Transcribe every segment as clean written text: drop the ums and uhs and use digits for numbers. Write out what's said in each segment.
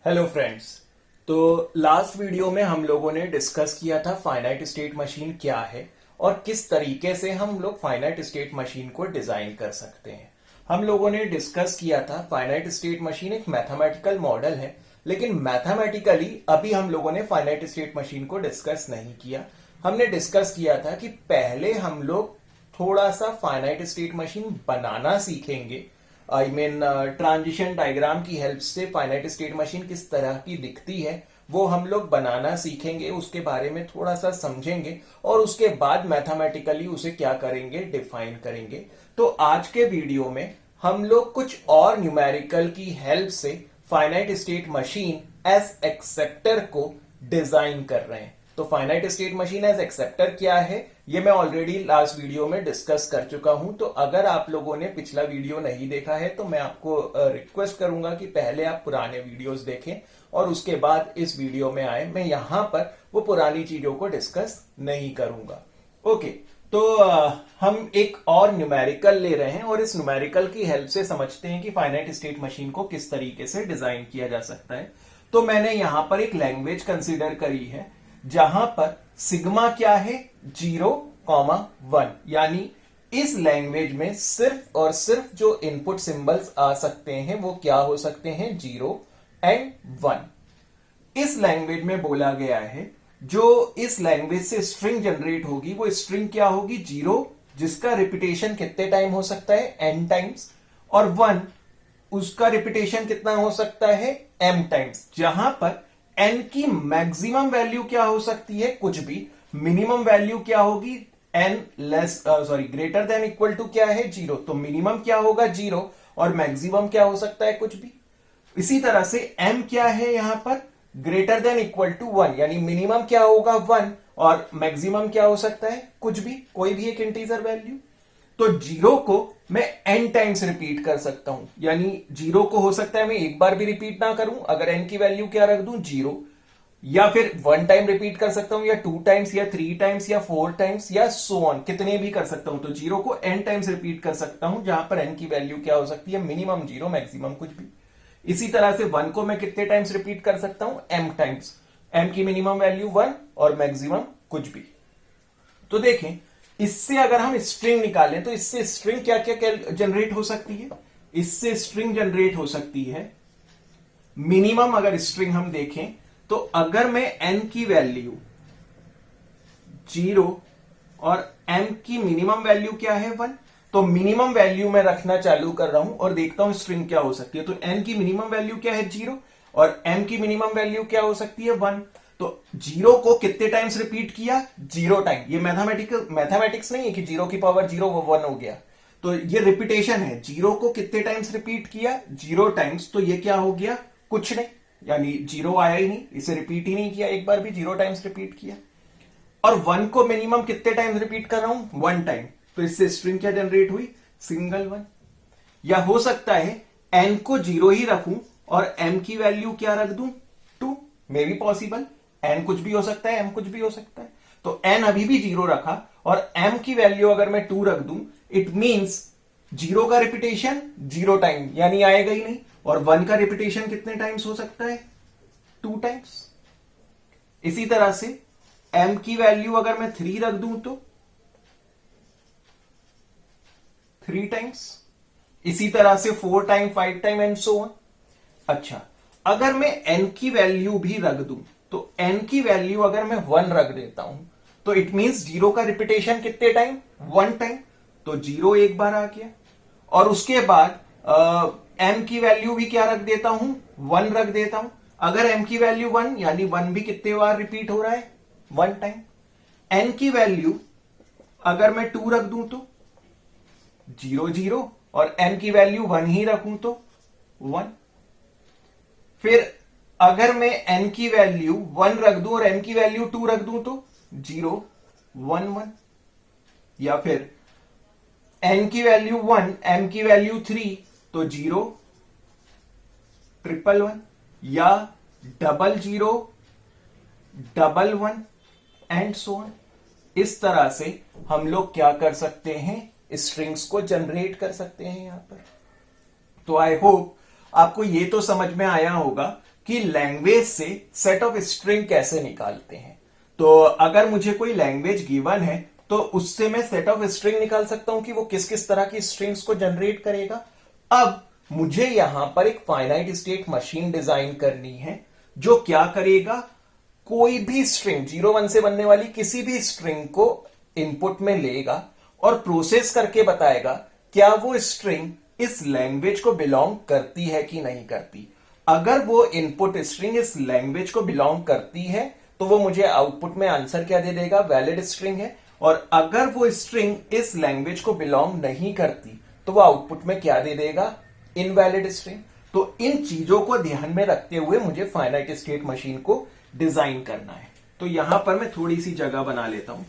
Hello friends. तो last video में हम लोगों ने डिस्कस किया था फाइनाइट स्टेट मशीन क्या है और किस तरीके से हम लोग फाइनाइट स्टेट मशीन को डिजाइन कर सकते हैं। हम लोगों ने डिस्कस किया था फाइनाइट स्टेट मशीन एक मैथमेटिकल मॉडल है, लेकिन मैथमेटिकली अभी हम लोगों ने फाइनाइट स्टेट मशीन को डिस्कस नहीं किया। हमने डिस्कस किया था कि पहले हम लोग थोड़ा सा फाइनाइट स्टेट मशीन बनाना सीखेंगे। आई मीन ट्रांजिशन डायग्राम की हेल्प से फाइनाइट स्टेट मशीन किस तरह की दिखती है वो हम लोग बनाना सीखेंगे, उसके बारे में थोड़ा सा समझेंगे और उसके बाद मैथमेटिकली उसे क्या करेंगे, डिफाइन करेंगे। तो आज के वीडियो में हम लोग कुछ और न्यूमेरिकल की हेल्प से finite state machine as acceptor को डिजाइन कर रहे हैं। तो finite state machine as acceptor क्या है ये मैं ऑलरेडी लास्ट वीडियो में डिस्कस कर चुका हूं। तो अगर आप लोगों ने पिछला वीडियो नहीं देखा है तो मैं आपको रिक्वेस्ट करूंगा कि पहले आप पुराने वीडियोस देखें और उसके बाद इस वीडियो में आए। मैं यहां पर वो पुरानी चीजों को डिस्कस नहीं करूंगा। ओके, तो हम एक और न्यूमेरिकल ले रहे हैं और इस न्यूमेरिकल की हेल्प से समझते हैं कि फाइनाइट स्टेट मशीन को किस तरीके से डिजाइन किया जा सकता है। तो मैंने यहां पर एक लैंग्वेज कंसीडर करी है जहां पर सिग्मा क्या है, 0,1, यानी इस लैंग्वेज में सिर्फ और सिर्फ जो इनपुट सिंबल्स आ सकते हैं वो क्या हो सकते हैं, 0 एंड 1। इस लैंग्वेज में बोला गया है जो इस लैंग्वेज से स्ट्रिंग जनरेट होगी वो स्ट्रिंग क्या होगी, 0 जिसका रिपीटेशन कितने टाइम हो सकता है, n टाइम्स, और 1 उसका रिपीटेशन कितना हो सकता है, m टाइम्स, जहां पर n की मैक्सिमम वैल्यू क्या हो सकती है, कुछ भी। मिनिमम वैल्यू क्या होगी, n greater than equal to क्या है, 0। तो मिनिमम क्या होगा, 0, और मैक्सिमम क्या हो सकता है, कुछ भी। इसी तरह से m क्या है यहां पर, ग्रेटर देन इक्वल टू 1, यानी मिनिमम क्या होगा 1 और मैक्सिमम क्या हो सकता है, कुछ भी, कोई भी एक इंटीजर वैल्यू। तो 0 को मैं n टाइम्स रिपीट कर सकता हूं, यानी 0 को हो सकता है मैं एक बार भी रिपीट ना करूं अगर n की वैल्यू क्या रख दूं, 0, या फिर 1 टाइम रिपीट कर सकता हूं, या 2 टाइम्स, या 3 टाइम्स, या 4 टाइम्स, या सो ऑन, कितने भी कर सकता हूं। तो 0 को n टाइम्स रिपीट कर सकता हूं जहां पर n की वैल्यू क्या हो सकती है, मिनिमम 0, मैक्सिमम कुछ भी। इसी तरह से 1 को मैं कितने टाइम्स रिपीट कर सकता हूं, m टाइम्स, m की मिनिमम वैल्यू 1 और मैक्सिमम कुछ भी। तो देखें, इससे अगर हम स्ट्रिंग निकालें तो इससे स्ट्रिंग क्या क्या जनरेट हो सकती है, इससे स्ट्रिंग जनरेट हो सकती है मिनिमम। अगर स्ट्रिंग हम देखें तो अगर मैं n की वैल्यू 0 और m की मिनिमम वैल्यू क्या है, 1, तो मिनिमम वैल्यू में रखना चालू कर रहा हूं और देखता हूं स्ट्रिंग क्या हो सकती है। तो n की मिनिमम वैल्यू क्या है, 0, और m की मिनिमम वैल्यू क्या हो सकती है, 1। तो 0 को कितने टाइम्स रिपीट किया, 0 टाइम। ये मैथमेटिक्स नहीं है कि 0 की पावर 0 वो 1 हो गया, तो ये रिपीटेशन है। 0 को कितने टाइम्स रिपीट किया, 0 टाइम्स, तो ये क्या हो गया, कुछ नहीं, यानी 0 आया ही नहीं, इसे रिपीट ही नहीं किया एक बार भी, 0 टाइम्स रिपीट किया। और 1 को मिनिमम कितने टाइम्स रिपीट कर रहा हूं, 1 टाइम, तो इससे स्ट्रिंग क्या जनरेट हुई, सिंगल 1। या हो सकता है n को 0 ही रखूं और m की वैल्यू क्या रख दूं, 2, मे बी पॉसिबल, n कुछ भी हो सकता है, m कुछ भी हो सकता है। तो n अभी भी 0 रखा और m की वैल्यू अगर मैं 2 रख दूं, इट मींस 0 का रिपीटेशन 0 टाइम, यानी आएगा ही नहीं, और 1 का रिपीटेशन कितने टाइम्स हो सकता है, 2 टाइम्स। इसी तरह से m की वैल्यू अगर मैं 3 रख दूं तो 3 टाइम्स। इसी तरह से 4 time, 5 time and so on. अच्छा, अगर मैं n की वैल्यू भी रख दूं तो n की वैल्यू अगर मैं 1 रख देता हूं तो इट मींस 0 का रिपीटेशन कितने टाइम, 1 टाइम, तो 0 एक बार आ गया। और उसके बाद m की वैल्यू भी क्या रख देता हूं, 1 रख देता हूं। अगर m की वैल्यू 1, यानी 1 भी कितने बार रिपीट हो रहा है, 1 टाइम। n की वैल्यू अगर मैं 2 रख दूं तो 0 0, और m की वैल्यू 1 ही रखूं तो 1। फिर अगर मैं n की वैल्यू 1 रख दूं और m की वैल्यू 2 रख दूं तो 0 1 1। या फिर n की वैल्यू 1, m की वैल्यू 3, तो 0 1 1 1, या 0 0 1 1 एंड सो ऑन। इस तरह से हम लोग क्या कर सकते हैं, स्ट्रिंग्स को जनरेट कर सकते हैं यहां पर। तो आई होप आपको ये तो समझ में आया होगा कि लैंग्वेज से सेट ऑफ स्ट्रिंग कैसे निकालते हैं। तो अगर मुझे कोई लैंग्वेज गिवन है तो उससे मैं सेट ऑफ स्ट्रिंग निकाल सकता हूं कि वो किस किस तरह की स्ट्रिंग्स को जनरेट करेगा। अब मुझे यहां पर एक फाइनाइट स्टेट मशीन डिजाइन करनी है जो क्या करेगा, कोई भी स्ट्रिंग 0 1 से बनने वाली किसी भी स्ट्रिंग को इनपुट में लेगा और प्रोसेस करके बताएगा क्या वो स्ट्रिंग इस लैंग्वेज को बिलोंग करती है कि नहीं करती। अगर वो इनपुट स्ट्रिंग इस लैंग्वेज को बिलोंग करती है तो वो मुझे आउटपुट में आंसर क्या दे देगा, वैलिड स्ट्रिंग है। और अगर वो स्ट्रिंग इस लैंग्वेज को बिलोंग नहीं करती तो वो आउटपुट में क्या दे देगा, इनवैलिड स्ट्रिंग। तो इन चीजों को ध्यान में रखते हुए मुझे फाइनाइट स्टेट मशीन को डिजाइन करना है। तो यहां पर मैं थोड़ी सी जगह बना लेता हूं।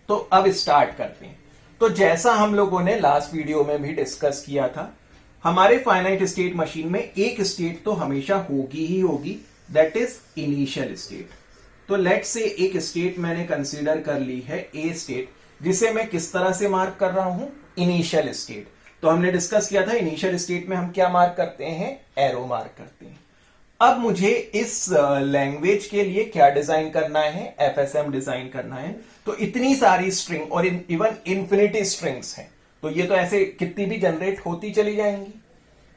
तो अब स्टार्ट करते हैं। तो जैसा हम लोगों ने लास्ट वीडियो में भी डिस्कस किया था, हमारे फाइनाइट स्टेट मशीन में एक स्टेट तो हमेशा होगी ही होगी, दैट इज इनिशियल स्टेट। तो लेट्स से एक स्टेट मैंने कंसीडर कर ली है ए स्टेट, जिसे मैं किस तरह से मार्क कर रहा हूं, इनिशियल स्टेट। तो हमने डिस्कस किया था इनिशियल स्टेट में हम क्या मार्क करते हैं, एरो मार्क करते हैं। अब मुझे इस लैंग्वेज के लिए क्या डिजाइन करना है, एफएसएम डिजाइन करना है। तो इतनी सारी स्ट्रिंग और इवन इंफिनिटी स्ट्रिंग्स हैं, तो ये तो ऐसे कितनी भी जनरेट होती चली जाएंगी।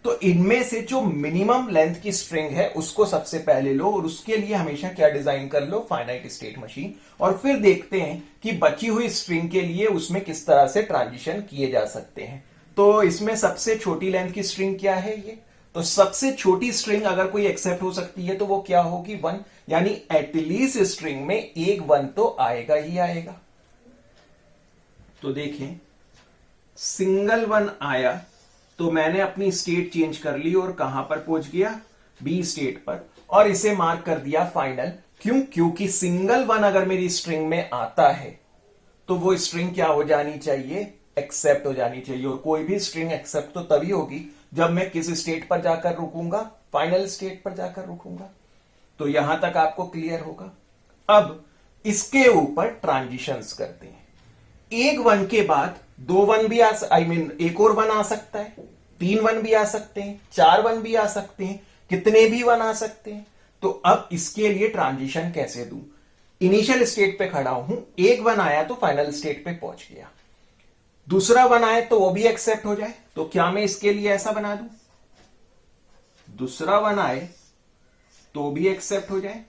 तो इनमें से जो मिनिमम लेंथ की स्ट्रिंग है उसको सबसे पहले लो और उसके लिए हमेशा क्या डिजाइन कर लो, फाइनाइट स्टेट मशीन। और फिर देखते हैं कि बची हुई स्ट्रिंग के लिए उसमें किस तरह से ट्रांजिशन किए जा सकते हैं। तो इसमें सबसे छोटी लेंथ की स्ट्रिंग क्या है, ये। तो सबसे छोटी स्ट्रिंग अगर कोई एक्सेप्ट हो सकती है तो वो क्या होगी, 1। यानी एटलीस्ट स्ट्रिंग में एक 1 तो आएगा ही आएगा। तो देखें, सिंगल 1 आया तो मैंने अपनी स्टेट चेंज कर ली और कहां पर पहुंच गया, बी स्टेट पर, और इसे मार्क कर दिया फाइनल। क्यों, क्योंकि सिंगल 1 अगर मेरी स्ट्रिंग में आता है तो वो स्ट्रिंग क्या हो जानी चाहिए, एक्सेप्ट हो जानी चाहिए। और कोई भी स्ट्रिंग एक्सेप्ट तो तभी होगी जब मैं किस स्टेट पर जाकर रुकूंगा, फाइनल स्टेट पर जाकर रुकूंगा। तो यहां तक आपको क्लियर होगा। अब इसके ऊपर ट्रांजिशंस करते हैं। एक 1 के बाद 2 1 भी एक और 1 आ सकता है, 3 1 भी आ सकते हैं, 4 1 भी आ सकते हैं, कितने भी 1 आ सकते हैं। तो अब इसके लिए ट्रांजिशन कैसे दूं, इनिशियल स्टेट पे खड़ा हूं, एक 1 आया तो फाइनल स्टेट पे पहुंच गया, दूसरा 1 आए तो वो भी एक्सेप्ट हो जाए। तो क्या मैं इसके लिए ऐसा बना दूं, दूसरा 1 आए तो भी एक्सेप्ट हो जाए,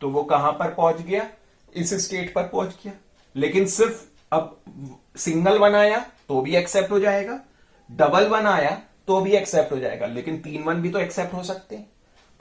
तो वो कहां पर पहुंच गया, इस स्टेट पर पहुंच गया। लेकिन सिर्फ अब सिंगल 1 आया तो भी एक्सेप्ट हो जाएगा, डबल 1 आया तो भी एक्सेप्ट हो जाएगा, लेकिन 3 1 भी तो एक्सेप्ट हो सकते हैं।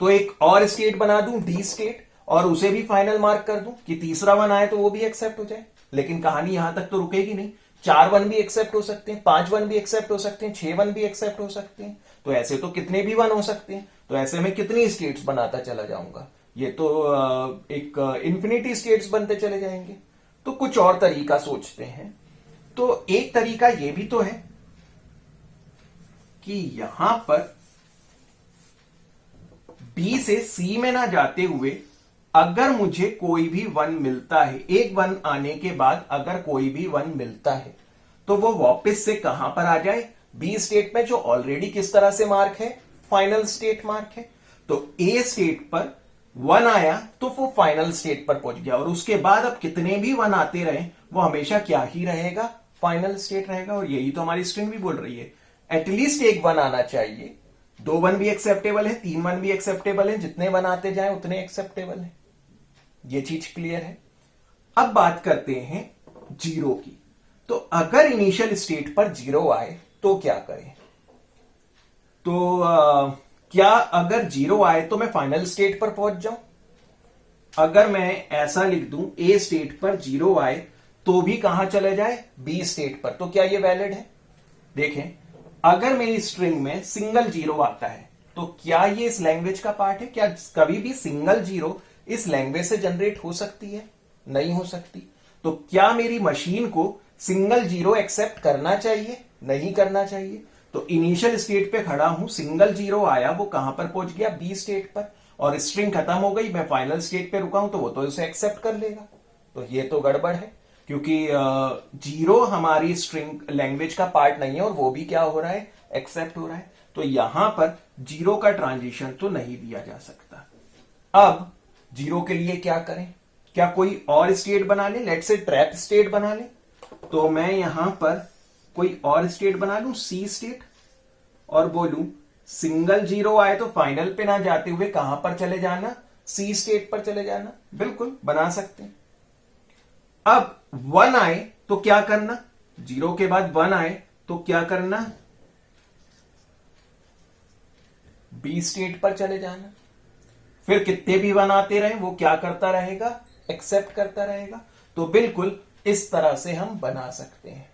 तो एक और स्टेट बना दूं, डी स्टेट, और उसे भी फाइनल मार्क कर दूं कि तीसरा 1 आए तो वो भी एक्सेप्ट हो जाए। लेकिन कहानी यहां तक तो रुकेगी नहीं, 4 1 भी एक्सेप्ट हो सकते हैं, 5 1 भी एक्सेप्ट हो सकते हैं, 6 1 भी एक्सेप्ट हो सकते हैं। तो ऐसे तो कितने भी 1 हो सकते हैं। तो ऐसे में कितनी स्टेट्स बनाता चला जाऊंगा, ये तो एक इंफिनिटी स्टेट्स बनते चले जाएंगे। तो कुछ और तरीका सोचते हैं। तो एक तरीका ये भी तो है कि यहां पर बी से सी में ना जाते हुए अगर मुझे कोई भी 1 मिलता है, एक 1 आने के बाद अगर कोई भी 1 मिलता है तो वो वापस से कहां पर आ जाए, बी स्टेट में, जो ऑलरेडी किस तरह से मार्क है, फाइनल स्टेट मार्क है। तो ए स्टेट पर 1 आया तो वो फाइनल स्टेट पर पहुंच गया, और उसके बाद अब कितने भी 1 आते रहे वो हमेशा क्या ही रहेगा, फाइनल स्टेट रहेगा। और यही तो हमारी स्ट्रिंग भी बोल रही है, एटलीस्ट एक 1 आना चाहिए। 2 1 भी एक्सेप्टेबल है, 3 1 भी एक्सेप्टेबल है, जितने 1 आते जाए उतने एक्सेप्टेबल है। ये चीज क्लियर है। अब बात करते हैं 0 की। तो अगर इनिशियल स्टेट पर 0 आए तो क्या करें। तो क्या अगर 0 आए तो मैं फाइनल स्टेट पर पहुंच जाऊं। अगर मैं ऐसा लिख दूं, ए स्टेट पर 0 आए तो भी कहां चले जाए, बी स्टेट पर, तो क्या ये वैलिड है। देखें, अगर मेरी स्ट्रिंग में सिंगल 0 आता है तो क्या ये इस लैंग्वेज का पार्ट है, क्या कभी भी सिंगल 0 इस लैंग्वेज से जनरेट हो सकती है, नहीं हो सकती। तो क्या मेरी मशीन को सिंगल 0 एक्सेप्ट करना चाहिए, नहीं करना चाहिए। तो इनिशियल स्टेट पे खड़ा हूं, सिंगल 0 आया, वो कहां पर पहुंच गया, बी स्टेट पर, और स्ट्रिंग खत्म हो गई, मैं फाइनल स्टेट पे रुका हूं तो वो तो इसे एक्सेप्ट कर लेगा। तो ये तो गड़बड़ है, क्योंकि 0 हमारी स्ट्रिंग लैंग्वेज का पार्ट नहीं है और वो भी क्या हो रहा है, एक्सेप्ट हो रहा है। तो यहां पर जीरो का ट्रांजिशन तो नहीं दिया जा सकता। अब जीरो के लिए क्या करें, क्या कोई और स्टेट बना ले, लेट्स से ट्रैप स्टेट बना ले। तो मैं यहां पर कोई और स्टेट बना लूं, सी स्टेट, और बोलूं सिंगल जीरो आए तो फाइनल पे ना जाते हुए कहां पर चले जाना, सी स्टेट पर चले जाना। बिल्कुल बना सकते हैं। अब वन आए तो क्या करना, जीरो के बाद वन आए तो क्या करना, बी स्टेट पर चले जाना। फिर कितने भी वन आते रहे वो क्या करता रहेगा, एक्सेप्ट करता रहेगा। तो बिल्कुल इस तरह से हम बना सकते हैं।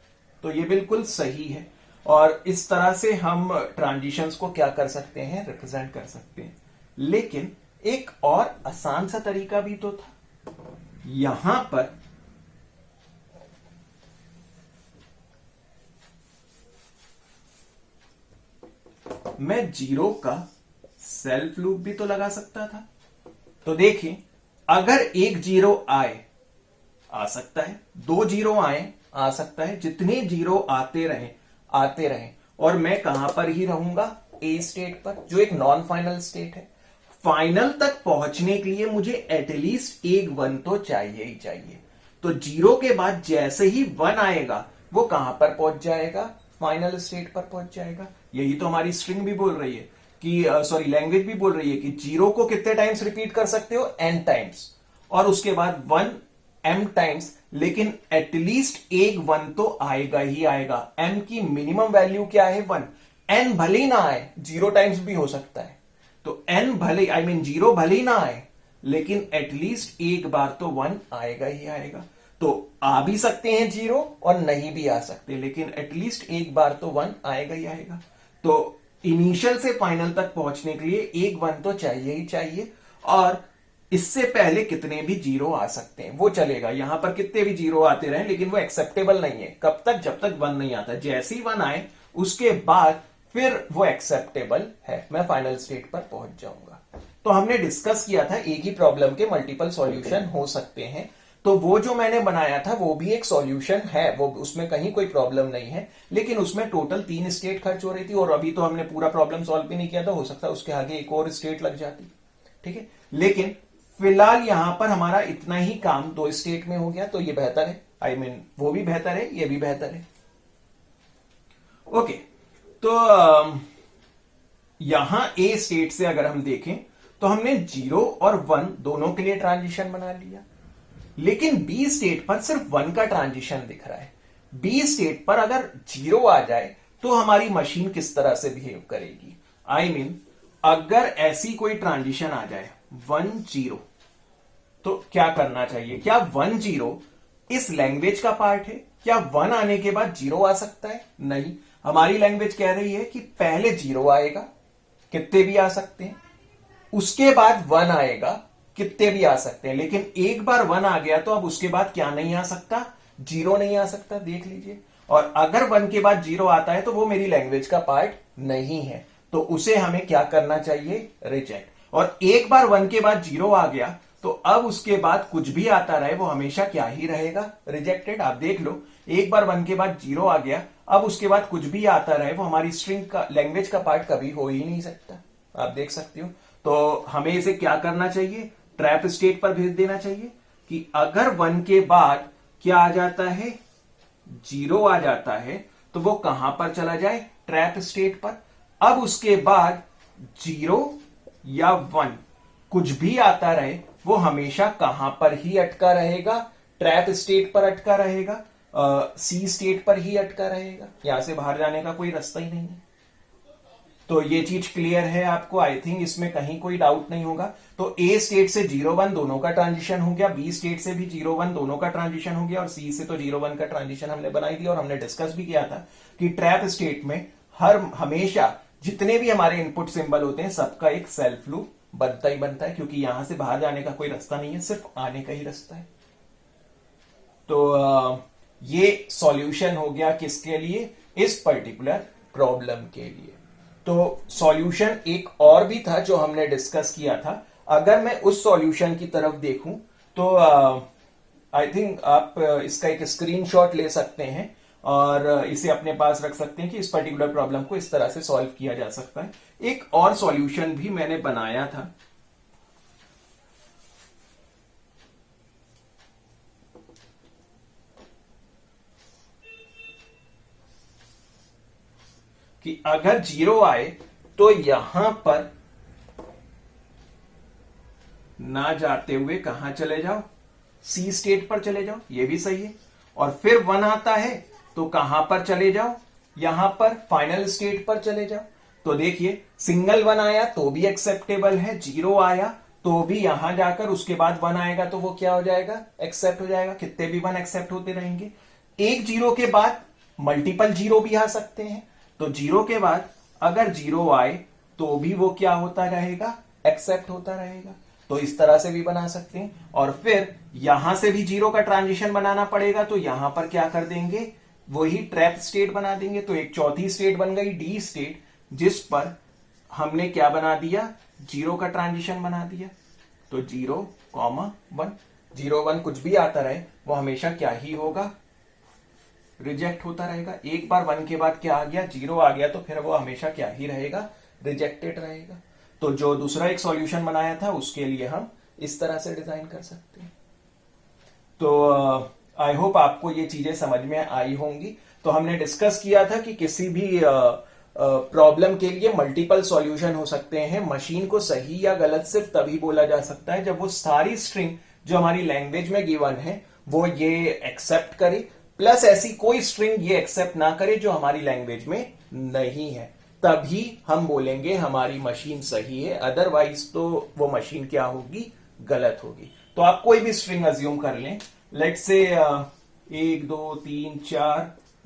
तो ये बिल्कुल सही है, और इस तरह से हम ट्रांजिशंस को क्या कर सकते हैं, रिप्रेजेंट कर सकते हैं। लेकिन एक और आसान सा तरीका भी तो था। यहां पर मैं जीरो का सेल्फ लूप भी तो लगा सकता था। तो देखिए, अगर एक जीरो आए आ सकता है, दो जीरो आए आ सकता है, जितने जीरो आते रहे, और मैं कहां पर ही रहूंगा, ए स्टेट पर, जो एक नॉन फाइनल स्टेट है। फाइनल तक पहुंचने के लिए मुझे एटलीस्ट एक वन तो चाहिए ही चाहिए। तो जीरो के बाद जैसे ही वन आएगा वो कहां पर पहुंच जाएगा, फाइनल स्टेट पर पहुंच जाएगा। यही तो हमारी स्ट्रिंग भी बोल रही है कि सॉरी लैंग्वेज भी बोल रही है कि जीरो को कितने टाइम्स रिपीट कर सकते हो, एन टाइम्स, और उसके बाद वन एम टाइम्स, लेकिन एटलीस्ट एक वन तो आएगा ही आएगा। एम की मिनिमम वैल्यू क्या है, वन। एन भले ही ना आए, जीरो टाइम्स भी हो सकता है, तो एन भले जीरो भले ही ना आए, लेकिन एटलीस्ट एक बार तो वन आएगा ही आएगा। तो आ भी सकते हैं जीरो और नहीं भी आ सकते, लेकिन एटलीस्ट एक बार तो वन आएगा ही आएगा। तो इनिशियल से फाइनल तक पहुंचने के लिए एक वन तो चाहिए ही चाहिए, और इससे पहले कितने भी जीरो आ सकते हैं वो चलेगा। यहां पर कितने भी जीरो आते रहे, लेकिन वो एक्सेप्टेबल नहीं है। कब तक, जब तक वन नहीं आता। जैसे ही वन आए उसके बाद फिर वो एक्सेप्टेबल है, मैं फाइनल स्टेट पर पहुंच जाऊंगा। तो हमने डिस्कस किया था एक ही प्रॉब्लम के मल्टीपल सॉल्यूशन हो सकते हैं। तो वो जो मैंने बनाया था वो भी एक सॉल्यूशन है, वो उसमें कहीं कोई प्रॉब्लम नहीं है, लेकिन उसमें टोटल 3 स्टेट खर्च हो रही थी, और अभी तो हमने पूरा प्रॉब्लम सॉल्व भी नहीं किया था, हो सकता है उसके आगे एक और स्टेट लग जाती। ठीक है, लेकिन फिलहाल यहां पर हमारा इतना ही काम 2 स्टेट में हो गया, तो ये बेहतर है। वो भी बेहतर है, ये भी बेहतर है। ओके, तो यहां ए स्टेट से अगर हम देखें तो हमने 0 और 1 दोनों के लिए ट्रांजिशन बना लिया, लेकिन बी स्टेट पर सिर्फ 1 का ट्रांजिशन दिख रहा है। बी स्टेट पर अगर 0 आ जाए तो हमारी मशीन किस तरह से बिहेव करेगी, अगर ऐसी कोई ट्रांजिशन आ जाए 1 0, तो क्या करना चाहिए। क्या 1 0 इस लैंग्वेज का पार्ट है, क्या 1 आने के बाद 0 आ सकता है, नहीं। हमारी लैंग्वेज कह रही है कि पहले 0 आएगा, कितने भी आ सकते हैं, उसके बाद 1 आएगा, कितने भी आ सकते हैं, लेकिन एक बार 1 आ गया तो अब उसके बाद क्या नहीं आ सकता, 0 नहीं आ सकता, देख लीजिए। और अगर 1 के बाद 0 आता है तो वो मेरी लैंग्वेज का पार्ट नहीं है, तो उसे हमें क्या करना चाहिए, रिजेक्ट। और एक बार 1 के बाद 0 आ गया तो अब उसके बाद कुछ भी आता रहे वो हमेशा क्या ही रहेगा, रिजेक्टेड। आप देख लो, एक बार 1 के बाद 0 आ गया, अब उसके बाद कुछ भी आता रहे वो हमारी स्ट्रिंग का, लैंग्वेज का पार्ट कभी हो ही नहीं सकता। आप देख सकते हो। तो हमें इसे क्या करना चाहिए, ट्रैप स्टेट पर भेज देना चाहिए कि अगर 1 के बाद क्या आ जाता है, 0 आ जाता है, तो वो कहां पर चला जाए, ट्रैप स्टेट पर। अब उसके बाद 0 या 1 कुछ भी आता रहे वो हमेशा कहां पर ही अटका रहेगा, ट्रैप स्टेट पर अटका रहेगा, सी स्टेट पर ही अटका रहेगा, यहां से बाहर जाने का कोई रास्ता ही नहीं है। तो ये चीज क्लियर है आपको, आई थिंक इसमें कहीं कोई डाउट नहीं होगा। तो ए स्टेट से 0-1 दोनों का ट्रांजिशन हो गया, बी स्टेट से भी 0-1 दोनों का ट्रांजिशन हो गया, और सी से तो 0-1 का ट्रांजिशन हमने बनाई दिया। और हमने डिस्कस भी किया था कि ट्रैप स्टेट में हमेशा जितने भी हमारे इनपुट सिंबल होते हैं सबका एक सेल्फ लूप बनता ही बनता है, क्योंकि यहां से बाहर जाने का कोई रास्ता नहीं है, सिर्फ आने का ही रास्ता है। तो ये सॉल्यूशन हो गया किसके लिए, इस पर्टिकुलर प्रॉब्लम के लिए। तो सॉल्यूशन एक और भी था जो हमने डिस्कस किया था। अगर मैं उस सॉल्यूशन की तरफ देखूं तो आई थिंक आप इसका एक स्क्रीनशॉट ले सकते हैं, और इसे अपने पास रख सकते हैं कि इस पर्टिकुलर प्रॉब्लम को इस तरह से सॉल्व किया जा सकता है। एक और सॉल्यूशन भी मैंने बनाया था, कि अगर 0 आए तो यहां पर ना जाते हुए कहां चले जाओ, सी स्टेट पर चले जाओ, ये भी सही है। और फिर 1 आता है तो कहां पर चले जाओ, यहां पर फाइनल स्टेट पर चले जाओ। तो देखिए सिंगल 1 आया तो भी एक्सेप्टेबल है, 0 आया तो भी यहां जाकर उसके बाद 1 आएगा तो वो क्या हो जाएगा, एक्सेप्ट हो जाएगा। कितने भी 1 एक्सेप्ट होते रहेंगे। एक 0 के बाद मल्टीपल 0 भी आ सकते हैं, तो 0 के बाद अगर 0 आए तो भी वो क्या होता रहेगा, एक्सेप्ट होता रहेगा। तो इस तरह से भी बना सकते हैं। और फिर यहां से भी 0 का ट्रांजिशन बनाना पड़ेगा, तो यहां पर क्या कर देंगे, वही ट्रैप स्टेट बना देंगे। तो एक चौथी स्टेट बन गई डी स्टेट, जिस पर हमने क्या बना दिया, 0 का ट्रांजिशन बना दिया। तो 0,1, 0,1 कुछ भी आता रहे वो हमेशा क्या ही होगा, रिजेक्ट होता रहेगा। एक बार 1 के बाद क्या आ गया, 0 आ गया, तो फिर वो हमेशा क्या ही रहेगा, रिजेक्टेड रहेगा। तो जो दूसरा एक सॉल्यूशन बनाया था उसके लिए हम इस तरह से डिजाइन कर सकते हैं। तो आई होप आपको ये चीजें समझ में आई होंगी। तो हमने डिस्कस किया था कि किसी भी प्रॉब्लम के लिए मल्टीपल सॉल्यूशन हो सकते हैं। मशीन को सही या गलत सिर्फ तभी बोला जा सकता है जब वो सारी स्ट्रिंग जो हमारी लैंग्वेज में गिवन है वो ये एक्सेप्ट करे, प्लस ऐसी कोई स्ट्रिंग ये एक्सेप्ट ना करे जो हमारी लैंग्वेज में नहीं है, तभी हम बोलेंगे हमारी मशीन सही है। अदरवाइज तो वो मशीन क्या होगी, गलत होगी। तो आप कोई भी स्ट्रिंग अज्यूम कर लें, लेट से 1 2 3 4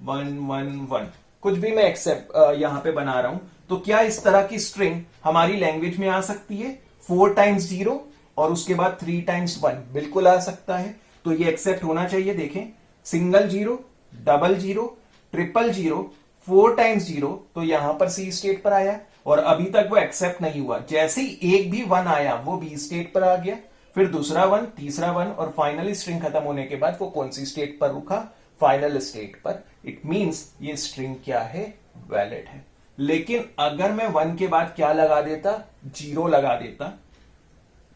1 1 1, कुछ भी मैं एक्सेप्ट यहां पे बना रहा हूं, तो क्या इस तरह की स्ट्रिंग हमारी लैंग्वेज में आ सकती है, 4 टाइम्स 0 और उसके बाद 3 टाइम्स 1, बिल्कुल आ सकता है। तो ये एक्सेप्ट होना चाहिए। देखें, सिंगल 0, डबल 0, ट्रिपल 0, 4 टाइम्स 0, तो यहां पर सी स्टेट पर आया और अभी तक वो एक्सेप्ट नहीं हुआ। जैसे ही एक भी 1 आया वो बी स्टेट पर आ गया, फिर दूसरा 1, तीसरा 1 और फाइनली स्ट्रिंग खत्म होने के बाद वो कौन सी स्टेट पर रुका, फाइनल स्टेट पर। इट मींस ये स्ट्रिंग क्या है, वैलिड है। लेकिन अगर मैं 1 के बाद क्या लगा देता, 0 लगा देता,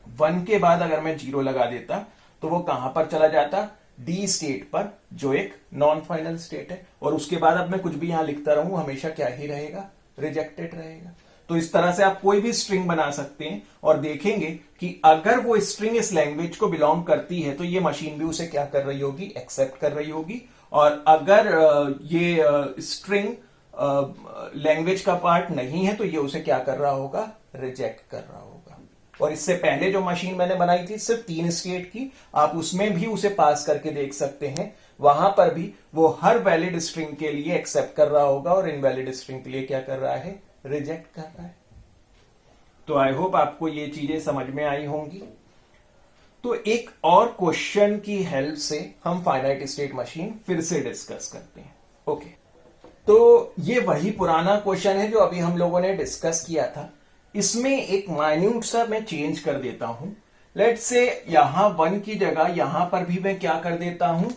1 के बाद अगर मैं 0 लगा देता तो वो कहां पर चला जाता, डी स्टेट पर, जो एक नॉन फाइनल स्टेट है। और उसके बाद अब मैं कुछ भी यहां लिखता रहूं हमेशा क्या ही रहेगा, रिजेक्टेड रहेगा। तो इस तरह से आप कोई भी स्ट्रिंग बना सकते हैं और देखेंगे कि अगर वो स्ट्रिंग इस लैंग्वेज को बिलोंग करती है तो ये मशीन भी उसे क्या कर रही होगी, एक्सेप्ट कर रही होगी। और अगर ये स्ट्रिंग लैंग्वेज का पार्ट नहीं है तो ये उसे क्या कर रहा होगा, रिजेक्ट कर रहा होगा। और इससे पहले जो मशीन मैंने बनाई थी सिर्फ 3 स्टेट की, आप उसमें भी उसे पास करके देख सकते हैं। वहां पर भी वो हर वैलिड स्ट्रिंग के लिए एक्सेप्ट कर रहा होगा और इनवैलिड स्ट्रिंग के लिए क्या कर रहा है, रिजेक्ट कर रहा है। तो आई होप आपको ये चीजें समझ में आई होंगी। तो एक और क्वेश्चन की हेल्प से हम फाइनाइट स्टेट मशीन फिर से डिस्कस करते हैं। ओके, तो ये वही पुराना क्वेश्चन है जो अभी हम लोगों ने डिस्कस किया था। इसमें एक माइन्यूट सा मैं चेंज कर देता हूं। लेट से यहां 1 की जगह यहां पर भी मैं क्या कर देता हूं,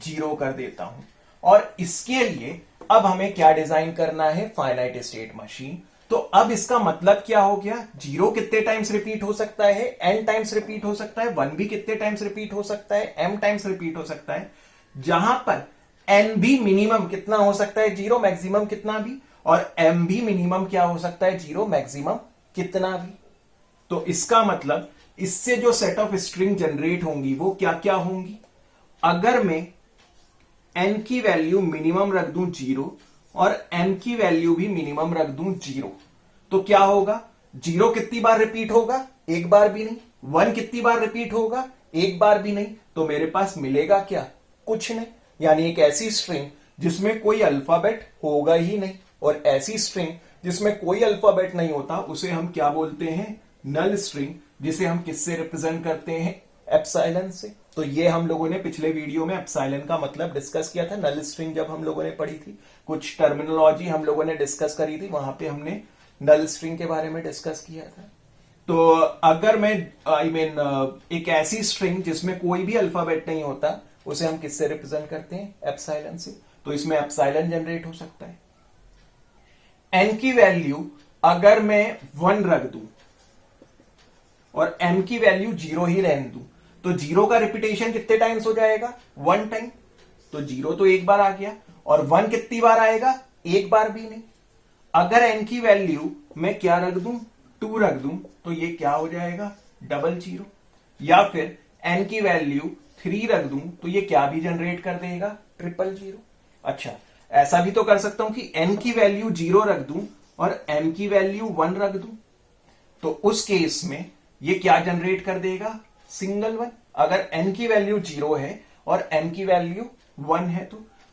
0 कर देता हूं। और इसके लिए अब हमें क्या डिजाइन करना है, फाइनाइट स्टेट मशीन। तो अब इसका मतलब क्या हो गया, 0 कितने टाइम्स रिपीट हो सकता है, n टाइम्स रिपीट हो सकता है, 1 भी कितने टाइम्स रिपीट हो सकता है, m टाइम्स रिपीट हो सकता है। जहां पर n भी मिनिमम कितना हो सकता है, 0, मैक्सिमम कितना भी, और m भी मिनिमम क्या हो सकता है, 0, मैक्सिमम कितना भी। तो इसका मतलब इससे जो सेट ऑफ स्ट्रिंग जनरेट होंगी वो क्या क्या होंगी। अगर मैं n की वैल्यू मिनिमम रख दूं 0 और m की वैल्यू भी मिनिमम रख दूं 0, तो क्या होगा, 0 कितनी बार रिपीट होगा, एक बार भी नहीं। 1 कितनी बार रिपीट होगा, एक बार भी नहीं। तो मेरे पास मिलेगा क्या, कुछ नहीं। यानी एक ऐसी स्ट्रिंग जिसमें कोई अल्फाबेट होगा ही नहीं, और ऐसी स्ट्रिंग जिसमें कोई अल्फाबेट नहीं होता उसे हम क्या बोलते हैं, नल स्ट्रिंग, जिसे हम किससे रिप्रेजेंट करते हैं, एप्सिलॉन से। तो ये हम लोगों ने पिछले वीडियो में एप्सिलॉन का मतलब डिस्कस किया था। नल स्ट्रिंग जब हम लोगों ने पढ़ी थी, कुछ टर्मिनोलॉजी हम लोगों ने डिस्कस करी थी, वहां पे हमने नल स्ट्रिंग के बारे में डिस्कस किया था। तो अगर मैं एक ऐसी स्ट्रिंग जिसमें कोई भी अल्फाबेट नहीं होता उसे हम किससे रिप्रेजेंट करते हैं, एप्सिलॉन से। तो इसमें एप्सिलॉन जनरेट हो सकता है। एन की वैल्यू अगर मैं 1 रख दूं और m की वैल्यू 0 ही रहने दूं, तो 0 का रिपीटेशन कितने टाइम्स हो जाएगा? 1 टाइम। तो 0 तो एक बार आ गया, और 1 कितनी बार आएगा? एक बार भी नहीं। अगर n की वैल्यू मैं क्या रख दूं? 2 रख दूं, तो ये क्या हो जाएगा? Double zero. या फिर n की वैल्यू 3 रख दूं, तो ये क्या भी जनरेट कर देगा? Triple zero. अच्छा, ऐसा भी तो कर सकता हूं कि n की वैल्यू 0 रख दूं और m की वैल्यू 1 रख दूं, तो उस केस में ये क्या जनरेट कर देगा? Single one. अगर n की वैल्यू 0 है और m की वैल्यू 1 है,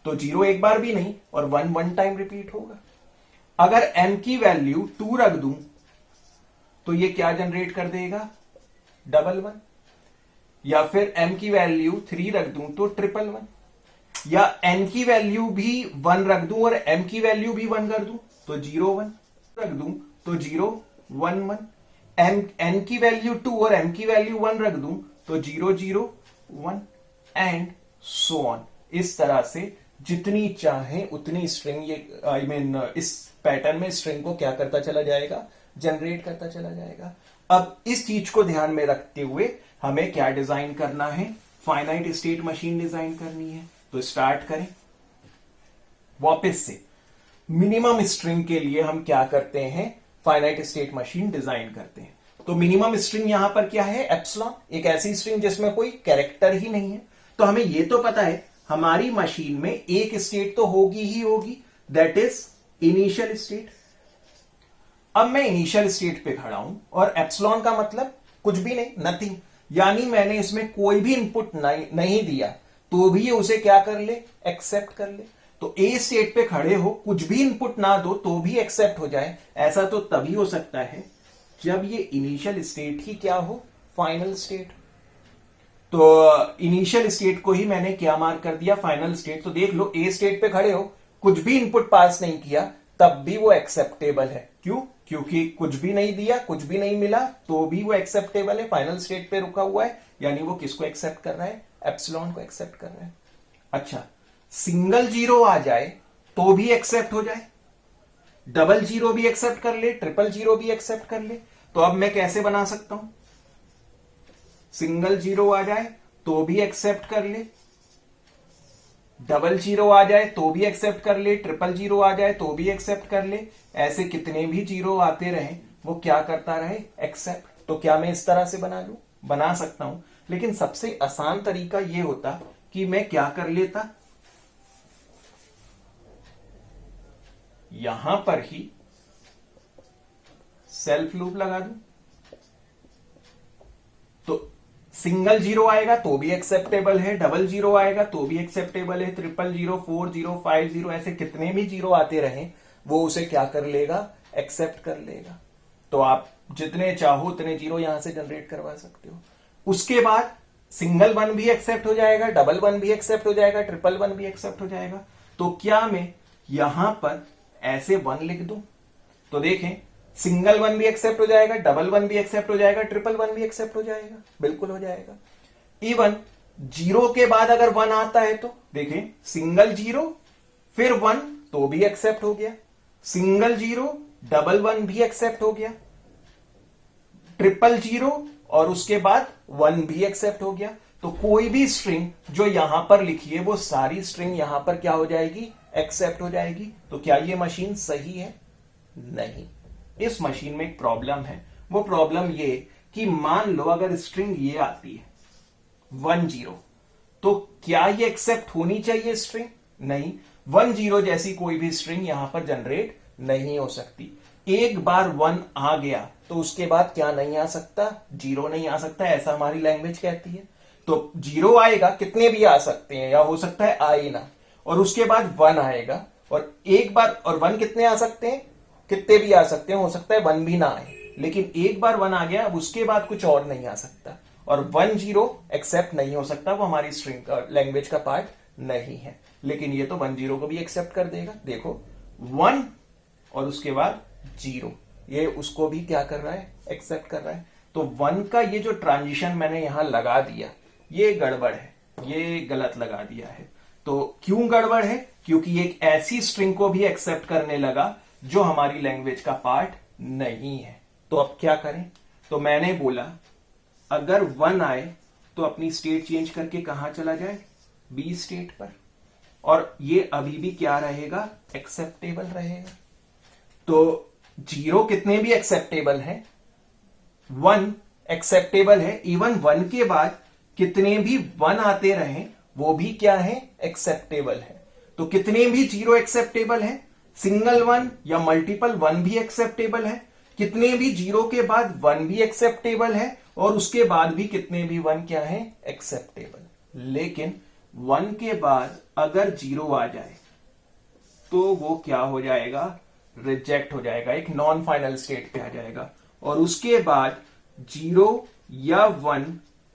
तो 0 एक बार भी नहीं और 1 1 टाइम रिपीट होगा। अगर m की वैल्यू 2 रख दूं, तो ये क्या जनरेट कर देगा? Double one. या फिर m की वैल्यू 3 रख दूं तो ट्रिपल वन। या n की वैल्यू भी 1 रख दूं और m की वैल्यू भी 1 कर दूं, तो 0 1 रख दूं तो 0 1 1। n की वैल्यू 2 और m की वैल्यू 1 रख दूं तो 0 0 1 एंड सो ऑन। इस तरह से जितनी चाहे उतनी स्ट्रिंग, ये आई मीन इस पैटर्न में स्ट्रिंग को क्या करता चला जाएगा? जनरेट करता चला जाएगा। अब इस चीज को ध्यान में रखते हुए हमें क्या डिजाइन करना है? फाइनाइट स्टेट मशीन डिजाइन करनी है। तो स्टार्ट करें वापस से। मिनिमम स्ट्रिंग के लिए हम क्या करते हैं? फाइनाइट स्टेट मशीन डिजाइन करते हैं। तो मिनिमम स्ट्रिंग यहां पर क्या है? एप्सिलॉन। एक ऐसी स्ट्रिंग जिसमें कोई कैरेक्टर ही नहीं है। तो हमें यह तो पता है हमारी मशीन में एक स्टेट तो होगी ही होगी, दैट इज इनिशियल स्टेट। अब मैं इनिशियल स्टेट पे खड़ा हूं और एप्सिलॉन का मतलब कुछ भी नहीं, नथिंग। यानी मैंने इसमें कोई भी इनपुट नहीं दिया, तो भी उसे क्या कर ले? एक्सेप्ट कर ले। तो ए स्टेट पे खड़े हो, कुछ भी इनपुट ना दो तो भी एक्सेप्ट हो जाए। ऐसा तो तभी हो सकता है जब ये इनिशियल स्टेट ही क्या हो? Final state. तो इनिशियल स्टेट को ही मैंने क्या मार्क कर दिया? Final state. तो देख लो, ए स्टेट पे खड़े हो, कुछ भी इनपुट पास नहीं किया, तब भी वो एक्सेप्टेबल है। क्यों? क्योंकि कुछ भी नहीं दिया, कुछ भी नहीं मिला, तो भी वो एक्सेप्टेबल है। फाइनल स्टेट पे रुका हुआ है, यानी वो किसको एक्सेप्ट कर रहा है? एप्सिलॉन को एक्सेप्ट कर रहा है। अच्छा, सिंगल जीरो आ जाए तो भी एक्सेप्ट हो जाए, डबल जीरो भी एक्सेप्ट कर ले, ट्रिपल जीरो भी एक्सेप्ट कर ले। तो अब मैं कैसे बना सकता हूं? सिंगल जीरो आ जाए तो भी एक्सेप्ट कर ले, डबल जीरो आ जाए तो भी एक्सेप्ट कर ले, ट्रिपल जीरो आ जाए तो भी एक्सेप्ट कर ले। ऐसे कितने भी जीरो आते रहे वो क्या करता रहे? एक्सेप्ट। तो क्या मैं इस तरह से बना लूं? बना सकता हूं, लेकिन सबसे आसान तरीका यह होता कि मैं क्या कर लेता, यहां पर ही सेल्फ लूप लगा दूं। तो सिंगल जीरो आएगा तो भी एक्सेप्टेबल है, डबल जीरो आएगा तो भी एक्सेप्टेबल है, ट्रिपल जीरो, 4 जीरो, 5 जीरो, ऐसे कितने भी जीरो आते रहे वो उसे क्या कर लेगा? एक्सेप्ट कर लेगा। तो आप जितने चाहो उतने जीरो यहां से जनरेट करवा सकते हो। उसके बाद सिंगल वन भी एक्सेप्ट हो जाएगा, डबल वन भी एक्सेप्ट हो जाएगा, ट्रिपल वन भी एक्सेप्ट हो जाएगा। तो क्या मैं यहां पर ऐसे वन लिख दूं? तो देखें, सिंगल वन भी एक्सेप्ट हो जाएगा, डबल वन भी एक्सेप्ट हो जाएगा, ट्रिपल वन भी एक्सेप्ट हो जाएगा, बिल्कुल हो जाएगा। इवन जीरो के बाद अगर वन आता है तो देखें, सिंगल जीरो फिर वन तो भी एक्सेप्ट हो गया, सिंगल जीरो डबल वन भी एक्सेप्ट हो गया, ट्रिपल जीरो और उसके बाद वन भी एक्सेप्ट हो गया। तो कोई भी स्ट्रिंग जो यहां पर लिखी है वो सारी स्ट्रिंग यहां पर क्या हो जाएगी? एक्सेप्ट हो जाएगी। तो क्या ये मशीन सही है? नहीं। इस मशीन में एक प्रॉब्लम है। वो प्रॉब्लम ये कि मान लो अगर स्ट्रिंग ये आती है 1 0, तो क्या ये एक्सेप्ट होनी चाहिए स्ट्रिंग? नहीं। 1 0 जैसी कोई भी स्ट्रिंग यहां पर जनरेट नहीं हो सकती। एक बार 1 आ गया तो उसके बाद क्या नहीं आ सकता? 0 नहीं आ सकता, ऐसा हमारी लैंग्वेज कहती है। तो 0 आएगा, कितने भी आ सकते हैं, या हो सकता है आए ना, और उसके बाद 1 आएगा, और एक बार, और 1 कितने आ सकते हैं? कितने भी आ सकते हैं, हो सकता है 1 भी ना आए, लेकिन एक बार 1 आ गया, अब उसके बाद कुछ और नहीं आ सकता। और 1 0 एक्सेप्ट नहीं हो सकता, वो हमारी स्ट्रिंग का, लैंग्वेज का पार्ट नहीं है। लेकिन ये तो 1 0 को भी एक्सेप्ट कर देगा। देखो 1 और उसके बाद 0, ये उसको भी क्या कर रहा है? एक्सेप्ट कर रहा है। तो 1 का ये जो ट्रांजिशन मैंने यहां लगा दिया, ये गड़बड़ है, ये गलत लगा दिया है। तो क्यों गड़बड़ है? क्योंकि एक ऐसी स्ट्रिंग को भी एक्सेप्ट करने लगा जो हमारी लैंग्वेज का पार्ट नहीं है। तो अब क्या करें? तो मैंने बोला अगर 1 आए तो अपनी स्टेट चेंज करके कहां चला जाए? बी स्टेट पर, और ये अभी भी क्या रहेगा? एक्सेप्टेबल रहेगा। तो 0 कितने भी एक्सेप्टेबल है, 1 एक्सेप्टेबल है। इवन 1 के बाद कितने भी 1 आते रहे वो भी क्या है? एक्सेप्टेबल है। तो कितने भी 0 एक्सेप्टेबल है, सिंगल 1 या मल्टीपल 1 भी एक्सेप्टेबल है, कितने भी 0 के बाद 1 भी एक्सेप्टेबल है, और उसके बाद भी कितने भी 1 क्या है? एक्सेप्टेबल। लेकिन 1 के बाद अगर 0 आ जाए तो वो क्या हो जाएगा? रिजेक्ट हो जाएगा, एक नॉन फाइनल स्टेट पे आ जाएगा। और उसके बाद 0 या 1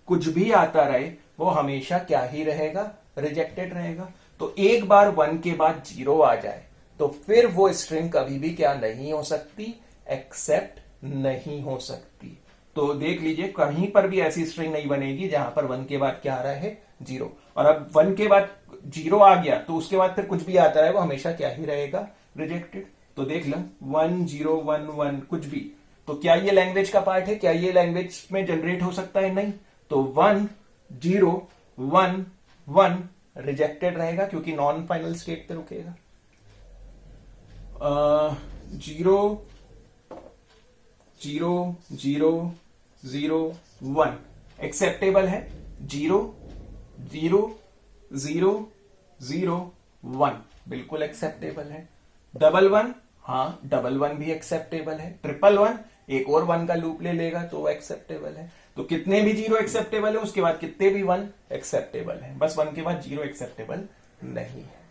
कुछ भी आता रहे वो हमेशा क्या ही रहेगा? रिजेक्टेड रहेगा। तो एक बार 1 के बाद 0 आ जाए तो फिर वो स्ट्रिंग कभी भी क्या नहीं हो सकती? एक्सेप्ट नहीं हो सकती। तो देख लीजिए कहीं पर भी ऐसी स्ट्रिंग नहीं बनेगी जहां पर 1 के बाद क्या आ रहा है? 0। और अब 1 के बाद 0 आ गया तो उसके बाद फिर कुछ भी आता रहे वो हमेशा क्या ही रहेगा? रिजेक्टेड। तो देख लो 1 0 1 1 कुछ भी, तो क्या ये लैंग्वेज का पार्ट है? क्या ये लैंग्वेज में जनरेट हो सकता है? नहीं। तो 1 0 1 1 रिजेक्टेड रहेगा क्योंकि नॉन फाइनल स्टेट पे रुकेगा। 0 0 0 0 1 एक्सेप्टेबल है। 0 0 0 0 1 बिल्कुल एक्सेप्टेबल है। 1 हाँ 1 भी एक्सेप्टेबल है। 1 एक और 1 का लूप ले लेगा तो एक्सेप्टेबल है। तो कितने भी 0 एक्सेप्टेबल है, उसके बाद कितने भी 1 एक्सेप्टेबल है, बस 1 के बाद 0 एक्सेप्टेबल नहीं है।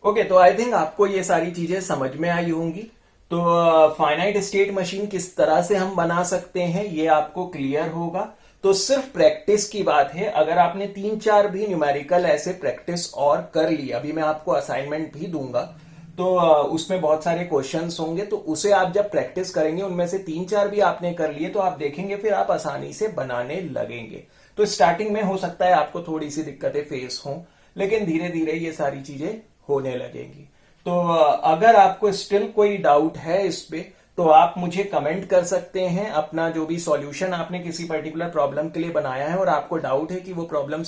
ओके, तो आई थिंक आपको ये सारी चीजें समझ में आई होंगी। तो फाइनाइट स्टेट मशीन किस तरह से हम बना सकते हैं ये आपको क्लियर होगा। तो सिर्फ प्रैक्टिस की बात है। अगर आपने 3-4 भी न्यूमेरिकल ऐसे प्रैक्टिस और कर ली, अभी मैं आपको असाइनमेंट भी दूंगा तो उसमें बहुत सारे क्वेश्चंस होंगे, तो उसे आप जब प्रैक्टिस करेंगे उनमें से 3-4 भी आपने कर लिए तो आप देखेंगे फिर आप आसानी से बनाने लगेंगे। तो स्टार्टिंग में हो सकता है आपको थोड़ी सी दिक्कतें फेस हों, लेकिन धीरे धीरे ये सारी चीजें होने लगेंगी। तो अगर आपको स्टिल कोई डाउट है इस पे तो आप मुझे कमेंट कर सकते हैं अपना जो भी सॉल्यूशन आपने किसी पर्टिकुलर प्रॉब्लम के लिए बनाया है और आपको डाउट है कि वो प्रॉब्लम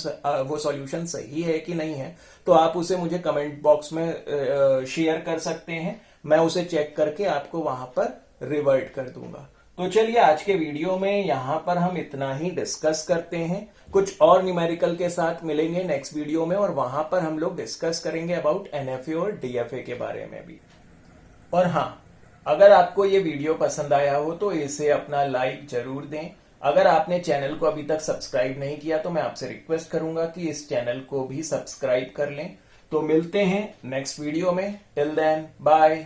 वो सॉल्यूशन सही है कि नहीं है, तो आप उसे मुझे कमेंट बॉक्स में शेयर कर सकते हैं। मैं उसे चेक करके आपको वहां पर रिवर्ट कर दूंगा। तो चलिए आज के वीडियो में यहां पर हम इतना ही डिस्कस करते हैं। कुछ और न्यूमेरिकल के साथ मिलेंगे नेक्स्ट वीडियो में और वहां पर हम लोग डिस्कस करेंगे अबाउट एनएफए और डीएफए के बारे में भी। और हाँ, अगर आपको ये वीडियो पसंद आया हो तो इसे अपना लाइक जरूर दें। अगर आपने चैनल को अभी तक सब्सक्राइब नहीं किया तो मैं आपसे रिक्वेस्ट करूंगा कि इस चैनल को भी सब्सक्राइब कर लें। तो मिलते हैं नेक्स्ट वीडियो में। Till then bye.